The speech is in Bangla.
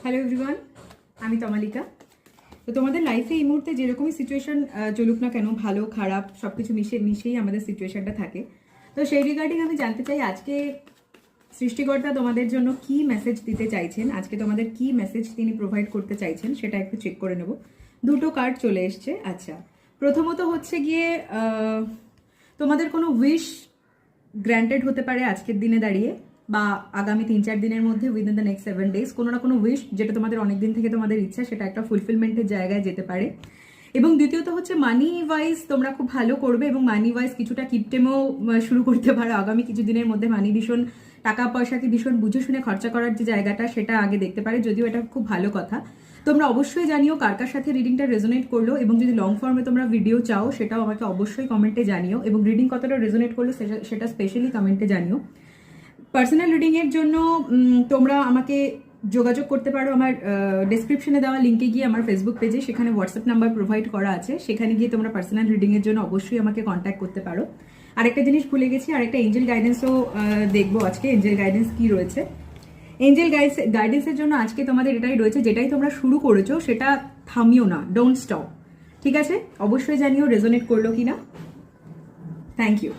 হ্যালো এভরিওয়ান, আমি তমালিকা। তো তোমাদের লাইফে এই মুহূর্তে যেরকমই সিচুয়েশন চলুক না কেন, ভালো খারাপ সব কিছু মিশেই আমাদের সিচুয়েশনটা থাকে। তো সেই রিগার্ডিং আমি জানতে চাই আজকে সৃষ্টিকর্তা তোমাদের জন্য কি মেসেজ দিতে চাইছেন, আজকে তোমাদের কি মেসেজ তিনি প্রোভাইড করতে চাইছেন সেটা একটু চেক করে নেব। দুটো কার্ড চলে এসছে। আচ্ছা, প্রথমত হচ্ছে গিয়ে তোমাদের কোনো উইশ গ্র্যান্টেড হতে পারে আজকের দিনে দাঁড়িয়ে, বা আগামী 3-4 দিনের মধ্যে উইদিন দ্য নেক্সট 7 days কোনো না কোনো উইশ যেটা তোমাদের অনেক দিন থেকে তোমাদের ইচ্ছা সেটা একটা ফুলফিলমেন্টের জায়গায় যেতে পারে। এবং দ্বিতীয়ত হচ্ছে মানি ওয়াইজ তোমরা খুব ভালো করবে এবং মানি ওয়াইজ কিছুটা কিপটেমও শুরু করতে পারো আগামী কিছু দিনের মধ্যে। মানি ভীষণ টাকা পয়সাকে ভীষণ বুঝে শুনে খরচা করার যে জায়গাটা সেটা আগে দেখতে পারে, যদিও এটা খুব ভালো কথা। তোমরা অবশ্যই জানিও কার কার সাথে রিডিংটা রেজোনেট করলো, এবং যদি লং ফর্মে তোমরা ভিডিও চাও সেটাও আমাকে অবশ্যই কমেন্টে জানিও, এবং রিডিং কতটা রেজোনেট করলো সেটা স্পেশালি কমেন্টে জানিও। পার্সোনাল রিডিংয়ের জন্য তোমরা আমাকে যোগাযোগ করতে পারো আমার ডেসক্রিপশনে দেওয়া লিঙ্কে গিয়ে, আমার ফেসবুক পেজে সেখানে হোয়াটসঅ্যাপ নাম্বার প্রোভাইড করা আছে, সেখানে গিয়ে তোমরা পার্সোনাল রিডিংয়ের জন্য অবশ্যই আমাকে কন্ট্যাক্ট করতে পারো। আরেকটা জিনিস ভুলে গেছি, আরেকটা এঞ্জেল গাইডেন্সও দেখবো আজকে। এঞ্জেল গাইডেন্স কি রয়েছে? এঞ্জেল গাইডেন্সের জন্য আজকে তোমাদের এটাই রয়েছে, যেটাই তোমরা শুরু করেছো সেটা থামিও না, ডোন্ট স্টপ। ঠিক আছে, অবশ্যই জানিও রেজোনেট করলো কিনা। Thank you.